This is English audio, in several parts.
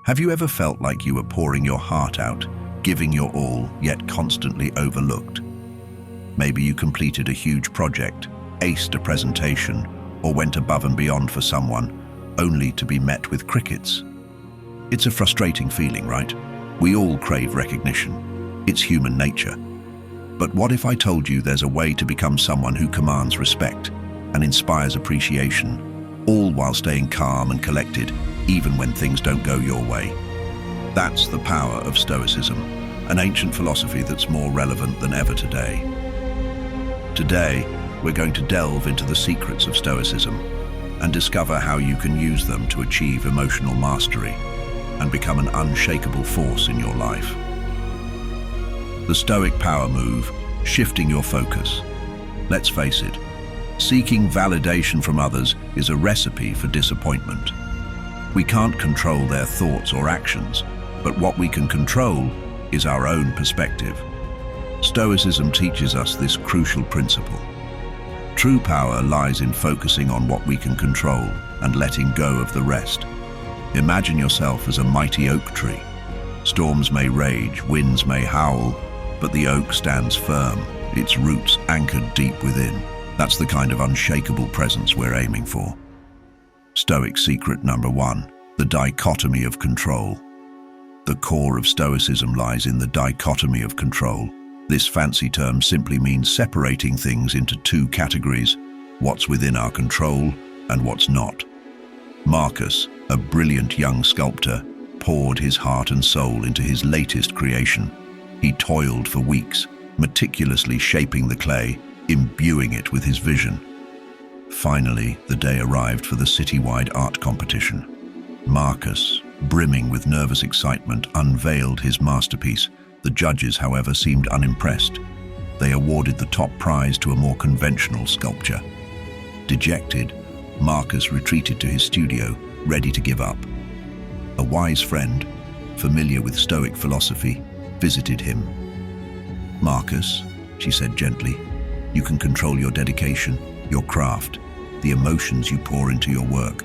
Have you ever felt like you were pouring your heart out, giving your all, yet constantly overlooked? Maybe you completed a huge project, aced a presentation, or went above and beyond for someone, only to be met with crickets. It's a frustrating feeling, right? We all crave recognition. It's human nature. But what if I told you there's a way to become someone who commands respect and inspires appreciation, all while staying calm and collected, even when things don't go your way? That's the power of Stoicism, an ancient philosophy that's more relevant than ever today. Today, we're going to delve into the secrets of Stoicism and discover how you can use them to achieve emotional mastery and become an unshakable force in your life. The Stoic power move, shifting your focus. Let's face it, seeking validation from others is a recipe for disappointment. We can't control their thoughts or actions, but what we can control is our own perspective. Stoicism teaches us this crucial principle. True power lies in focusing on what we can control and letting go of the rest. Imagine yourself as a mighty oak tree. Storms may rage, winds may howl, but the oak stands firm, its roots anchored deep within. That's the kind of unshakable presence we're aiming for. Stoic secret number 1, the dichotomy of control. The core of Stoicism lies in the dichotomy of control. This fancy term simply means separating things into two categories, what's within our control and what's not. Marcus, a brilliant young sculptor, poured his heart and soul into his latest creation. He toiled for weeks, meticulously shaping the clay, imbuing it with his vision. Finally, the day arrived for the citywide art competition. Marcus, brimming with nervous excitement, unveiled his masterpiece. The judges, however, seemed unimpressed. They awarded the top prize to a more conventional sculpture. Dejected, Marcus retreated to his studio, ready to give up. A wise friend, familiar with Stoic philosophy, visited him. "Marcus," she said gently, "you can control your dedication, your craft, the emotions you pour into your work,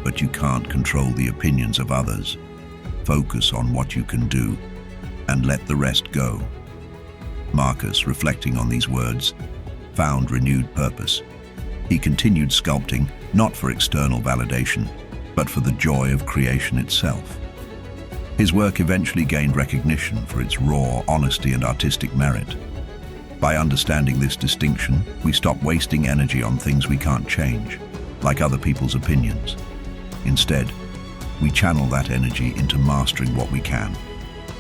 but you can't control the opinions of others. Focus on what you can do and let the rest go." Marcus, reflecting on these words, found renewed purpose. He continued sculpting, not for external validation, but for the joy of creation itself. His work eventually gained recognition for its raw honesty and artistic merit. By understanding this distinction, we stop wasting energy on things we can't change, like other people's opinions. Instead, we channel that energy into mastering what we can,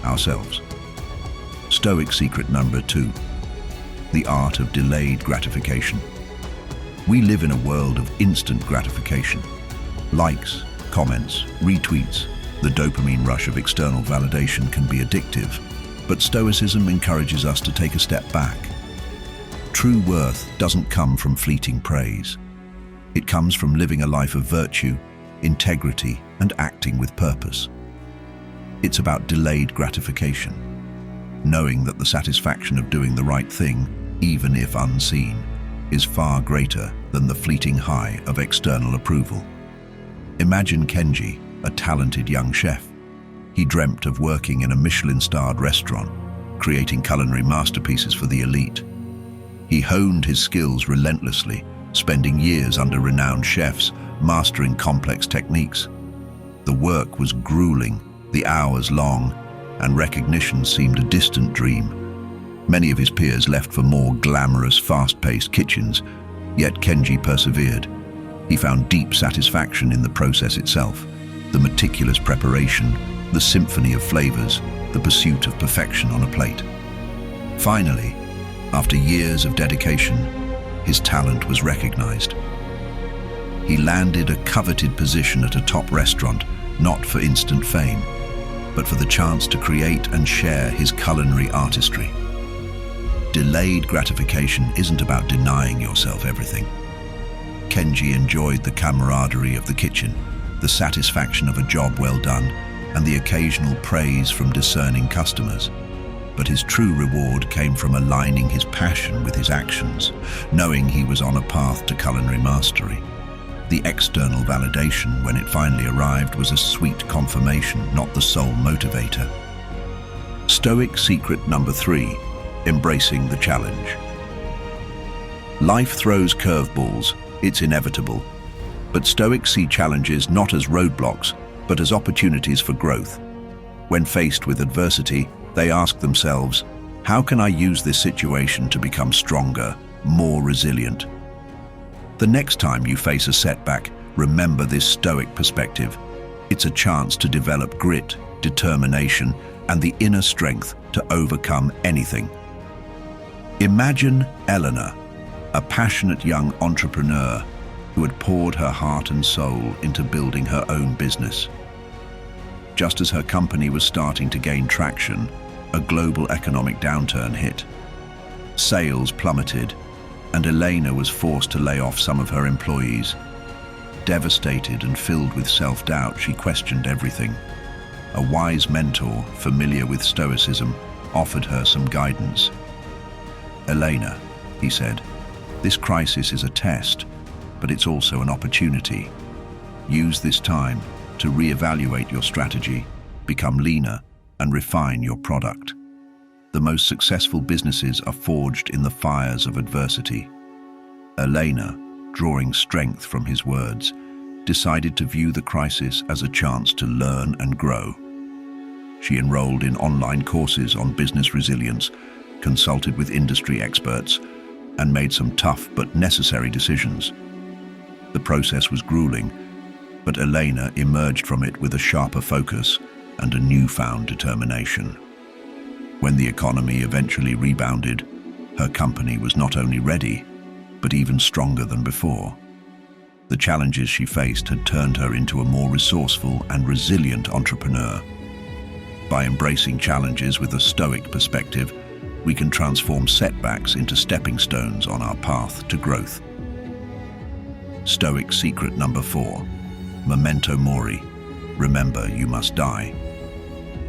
ourselves. Stoic secret number 2, the art of delayed gratification. We live in a world of instant gratification. Likes, comments, retweets, the dopamine rush of external validation can be addictive, but Stoicism encourages us to take a step back. True worth doesn't come from fleeting praise. It comes from living a life of virtue, integrity, and acting with purpose. It's about delayed gratification, knowing that the satisfaction of doing the right thing, even if unseen, is far greater than the fleeting high of external approval. Imagine Kenji, a talented young chef. He dreamt of working in a Michelin-starred restaurant, creating culinary masterpieces for the elite. He honed his skills relentlessly, spending years under renowned chefs, mastering complex techniques. The work was grueling, the hours long, and recognition seemed a distant dream. Many of his peers left for more glamorous, fast-paced kitchens, yet Kenji persevered. He found deep satisfaction in the process itself, the meticulous preparation, the symphony of flavors, the pursuit of perfection on a plate. Finally, after years of dedication, his talent was recognized. He landed a coveted position at a top restaurant, not for instant fame, but for the chance to create and share his culinary artistry. Delayed gratification isn't about denying yourself everything. Kenji enjoyed the camaraderie of the kitchen, the satisfaction of a job well done, and the occasional praise from discerning customers. But his true reward came from aligning his passion with his actions, knowing he was on a path to culinary mastery. The external validation, when it finally arrived, was a sweet confirmation, not the sole motivator. Stoic secret number 3, embracing the challenge. Life throws curveballs, it's inevitable. But Stoics see challenges not as roadblocks, but as opportunities for growth. When faced with adversity, they ask themselves, how can I use this situation to become stronger, more resilient? The next time you face a setback, remember this Stoic perspective. It's a chance to develop grit, determination, and the inner strength to overcome anything. Imagine Eleanor, a passionate young entrepreneur who had poured her heart and soul into building her own business. Just as her company was starting to gain traction, a global economic downturn hit. Sales plummeted, and Elena was forced to lay off some of her employees. Devastated and filled with self-doubt, she questioned everything. A wise mentor, familiar with Stoicism, offered her some guidance. Elena, he said, this crisis is a test, but it's also an opportunity. Use this time to reevaluate your strategy, become leaner, and refine your product. The most successful businesses are forged in the fires of adversity. Elena, drawing strength from his words, decided to view the crisis as a chance to learn and grow. She enrolled in online courses on business resilience, consulted with industry experts, and made some tough but necessary decisions. The process was grueling, but Elena emerged from it with a sharper focus and a newfound determination. When the economy eventually rebounded, her company was not only ready, but even stronger than before. The challenges she faced had turned her into a more resourceful and resilient entrepreneur. By embracing challenges with a Stoic perspective, we can transform setbacks into stepping stones on our path to growth. Stoic secret number 4, memento mori, remember you must die.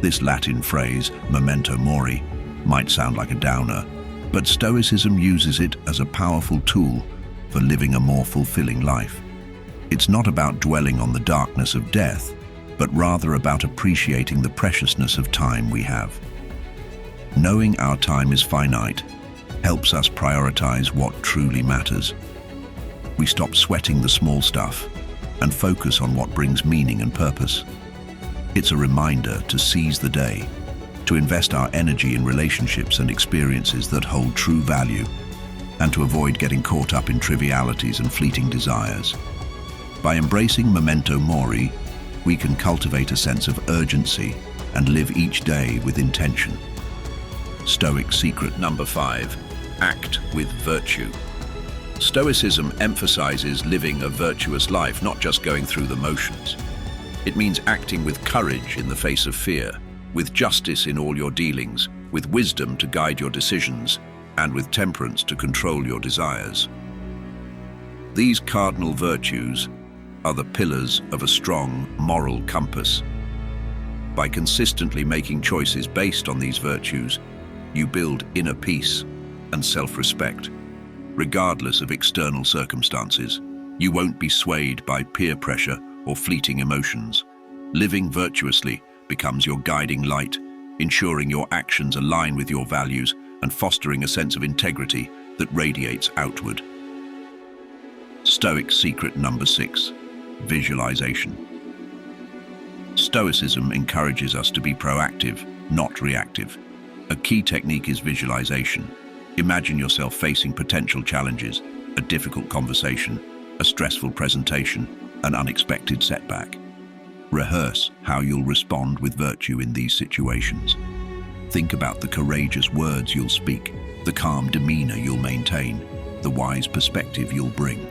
This Latin phrase, memento mori, might sound like a downer, but Stoicism uses it as a powerful tool for living a more fulfilling life. It's not about dwelling on the darkness of death, but rather about appreciating the preciousness of time we have. Knowing our time is finite helps us prioritize what truly matters. We stop sweating the small stuff and focus on what brings meaning and purpose. It's a reminder to seize the day, to invest our energy in relationships and experiences that hold true value, and to avoid getting caught up in trivialities and fleeting desires. By embracing memento mori, we can cultivate a sense of urgency and live each day with intention. Stoic secret number 5, act with virtue. Stoicism emphasizes living a virtuous life, not just going through the motions. It means acting with courage in the face of fear, with justice in all your dealings, with wisdom to guide your decisions, and with temperance to control your desires. These cardinal virtues are the pillars of a strong moral compass. By consistently making choices based on these virtues, you build inner peace and self-respect. Regardless of external circumstances, you won't be swayed by peer pressure or fleeting emotions. Living virtuously becomes your guiding light, ensuring your actions align with your values and fostering a sense of integrity that radiates outward. Stoic secret number 6, visualization. Stoicism encourages us to be proactive, not reactive. A key technique is visualization. Imagine yourself facing potential challenges, a difficult conversation, a stressful presentation, an unexpected setback. Rehearse how you'll respond with virtue in these situations. Think about the courageous words you'll speak, the calm demeanor you'll maintain, the wise perspective you'll bring.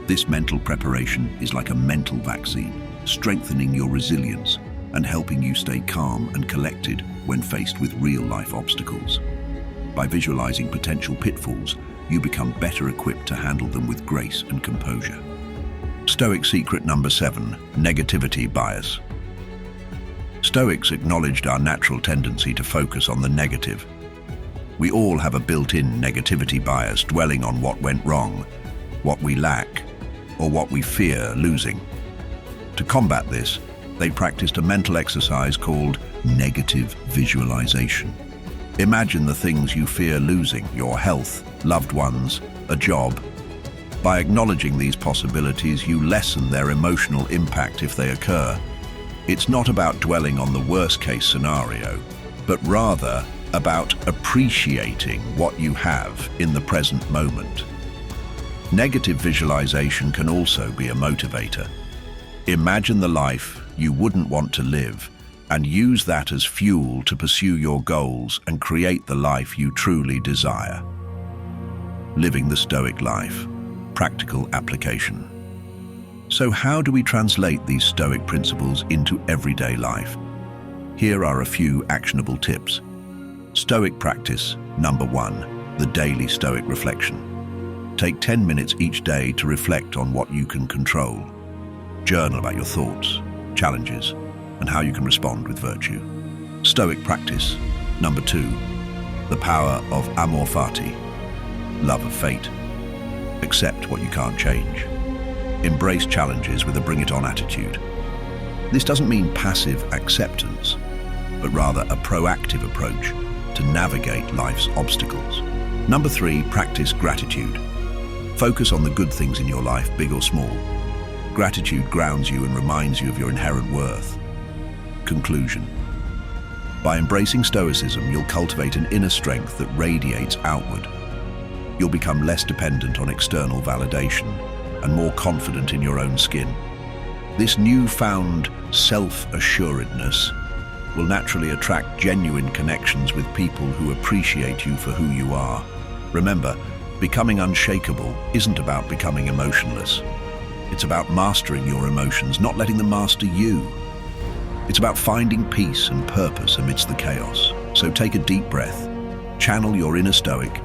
This mental preparation is like a mental vaccine, strengthening your resilience and helping you stay calm and collected when faced with real-life obstacles. By visualizing potential pitfalls, you become better equipped to handle them with grace and composure. Stoic secret number 7, negativity bias. Stoics acknowledged our natural tendency to focus on the negative. We all have a built-in negativity bias, dwelling on what went wrong, what we lack, or what we fear losing. To combat this, they practiced a mental exercise called negative visualization. Imagine the things you fear losing: your health, loved ones, a job. By acknowledging these possibilities, you lessen their emotional impact if they occur. It's not about dwelling on the worst-case scenario, but rather about appreciating what you have in the present moment. Negative visualization can also be a motivator. Imagine the life you wouldn't want to live and use that as fuel to pursue your goals and create the life you truly desire. Living the Stoic life. Practical application. So how do we translate these Stoic principles into everyday life? Here are a few actionable tips. Stoic practice. Number 1, the daily Stoic reflection. Take 10 minutes each day to reflect on what you can control. Journal about your thoughts, challenges, and how you can respond with virtue. Stoic practice. Number 2, the power of amor fati, love of fate. Accept what you can't change. Embrace challenges with a bring-it-on attitude. This doesn't mean passive acceptance, but rather a proactive approach to navigate life's obstacles. Number 3, practice gratitude. Focus on the good things in your life, big or small. Gratitude grounds you and reminds you of your inherent worth. Conclusion. By embracing Stoicism, you'll cultivate an inner strength that radiates outward. You'll become less dependent on external validation and more confident in your own skin. This newfound self-assuredness will naturally attract genuine connections with people who appreciate you for who you are. Remember, becoming unshakable isn't about becoming emotionless. It's about mastering your emotions, not letting them master you. It's about finding peace and purpose amidst the chaos. So take a deep breath, channel your inner Stoic,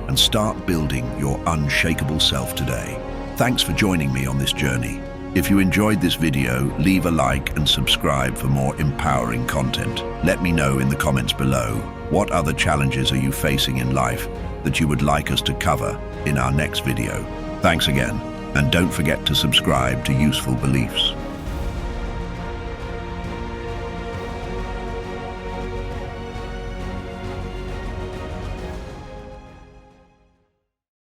and start building your unshakable self today. Thanks for joining me on this journey. If you enjoyed this video, leave a like and subscribe for more empowering content. Let me know in the comments below, what other challenges are you facing in life that you would like us to cover in our next video. Thanks again, and don't forget to subscribe to Useful Beliefs.